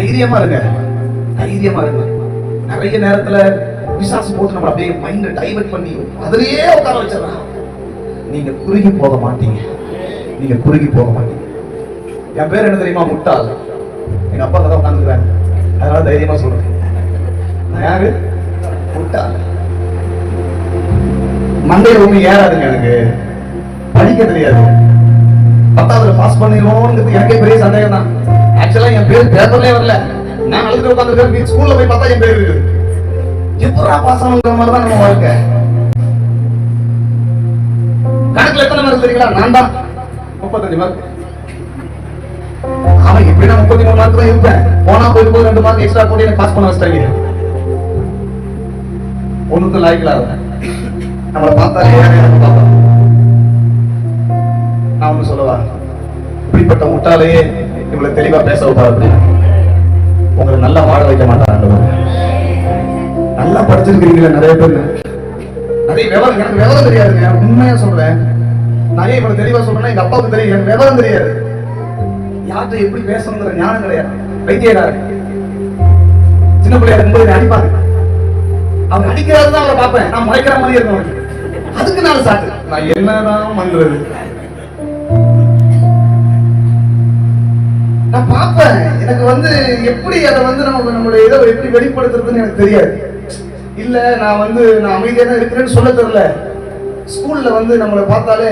தைரியமா இருங்க, தைரியமா இருங்க. நிறைய நேரத்துல பிசாசு போட்டு நம்ம அப்படியே மைண்ட் டைவர்ட் பண்ணி அதுலயே உட்கார வச்சிடறான். நீங்க குறுகி போக மாட்டீங்க, நீங்க குறுகி போக மாட்டீங்க. என் பேர் என்ன தெரியுமா? முட்டாள். எங்க அப்பா தான் உட்காந்துக்கிறாங்க, அதனால தைரியமா சொல்றேன். நான் யாரு? முட்டாள். மண்டையில ஒண்ணு ஏறாதுங்க, எனக்கு படிக்க தெரியாது. 10வது பாஸ் பண்ணிடுவோம்ங்கிறது எனக்கே பெரிய சந்தேகம் தான். ஆக்சுவலா என் பேர் பேப்பர்லயே வரல, நான் அழுது உட்காந்துருக்கேன். ஸ்கூல்ல போய் பார்த்தா என் பேர் இருக்குது. எப்படா பாஸ் ஆகுங்கிற மாதிரி தான் நம்ம வாழ்க்கை. கணக்குல எத்தனை மார்க் தெரியுங்களா? நான் தான் 35 மார்க். அவன் எப்படின்னா 33 மார்க் தான் இருப்பேன். போனா போயிருக்கும் 2 மார்க் எக்ஸ்ட்ரா போட்டு எனக்கு பாஸ் பண்ண வச்சிட்டாங்க. ஒண்ணுக்கு லாய்க்கலா இருந்தேன். நம்மளை பார்த்தாலே நம்ம பார்த்தோம். நான் ஒண்ணு சொல்லவா? இப்படிப்பட்ட முட்டாளையே இவ்வளவு தெளிவா பேச வைப்பாரு. உங்களை நல்லா வாழ வைக்க மாட்டாங்க. நல்லா படிச்சிருக்கீங்களா நிறைய பேர்? நிறைய விவரம், எனக்கு விவரம் தெரியாதுங்க, உண்மையா சொல்றேன். நிறைய இவ்வளவு தெளிவா சொல்றேன்னா எங்க அப்பாவுக்கு தெரியும், எனக்கு விவரம் தெரியாது. யார்கிட்ட எப்படி பேசணுங்கிற ஞானம் கிடையாது. வைத்தியக்காரர் சின்ன பிள்ளையா இருக்கும்போது அடிப்பாங்க. அவங்க அடிக்கிறாருதான் அவரை பார்ப்பேன், நான் முறைக்கிற மாதிரி இருக்கணும். அதுக்கு நான் சாட்டு நான் என்னதான் பண்றது நான் பார்ப்பேன். எனக்கு எப்படி அதை நம்மளுடைய இதை எப்படி வெளிப்படுத்துறதுன்னு எனக்கு தெரியாது. இல்ல நான் அமைதியா தான் இருக்கிறேன்னு சொல்ல தெரியல. ஸ்கூல்ல நம்மளை பார்த்தாலே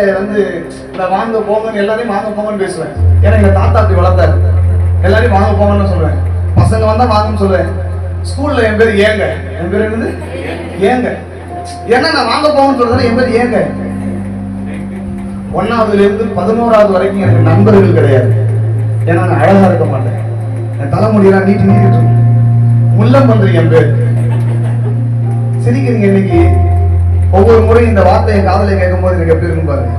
நான் வாங்க போங்கன்னு எல்லாரையும் வாங்க போங்கன்னு பேசுவேன். ஏன்னா எங்க தாத்தா அப்படி வளர்த்தாரு. எல்லாரையும் வாங்க போங்கன்னு சொல்லுவேன். பசங்க வந்தா வாங்கன்னு சொல்லுவேன். ஸ்கூல்ல என் பேர் ஏங்க. என் பேர் என்னது? ஏங்க. ஏன்னா நான் வாங்க போங்கன்னு சொல்றதுல என் பேர் ஏங்க. 1ஆவதுல இருந்து 11ஆவது வரைக்கும் எனக்கு நண்பர்கள் கிடையாது. ஏன்னா நான் அழகா இருக்க மாட்டேன். என் தலைமுடியெல்லாம் நீட்டு முல்லம் பண்றீங்க என் பேர். சிரிக்கிறீங்க. இன்னைக்கு ஒவ்வொரு முறை இந்த வார்த்தையை காதலை கேட்கும் போது எனக்கு எப்படி இருக்கும் பாருங்க.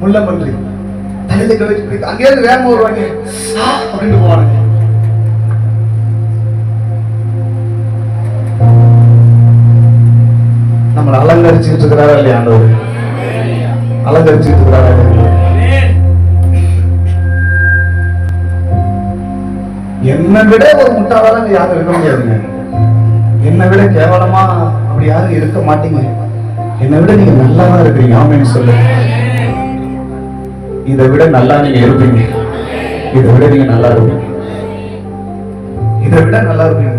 முல்லம் பண்றீங்க தலையில கழிச்சு அங்கேயிருந்து வேகமா வருவாங்க அப்படின்னு போவானுங்க. நம்மளை அலங்கரிச்சுட்டு இருக்கிறாரா இல்லையா ஆண்டவர்? அலங்கரிச்சுட்டு இருக்கிறாரா இல்லையா? என்னை விட ஒரு முட்டாளாக யாரும் இருக்க முடியாதுங்க. என்னை விட கேவலமா அப்படி யாரும் இருக்க மாட்டீங்க. என்னை விட நீங்க நல்லாதான் இருக்கிறீங்க. ஆமேன்னு சொல்லு. இதை விட நல்லா நீங்க இருப்பீங்க. இதை விட நீங்க நல்லா இருப்பீங்க. இதை விட நல்லா இருப்பீங்க.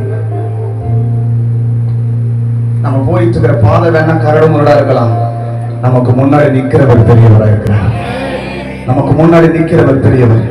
நம்ம போயிட்டு இருக்கிற பாதை வேணா கரடு முரடா இருக்கலாம். நமக்கு முன்னாடி நிக்கிறவர் பெரியவரா இருக்கிறார். நமக்கு முன்னாடி நிக்கிறவர் பெரியவர்.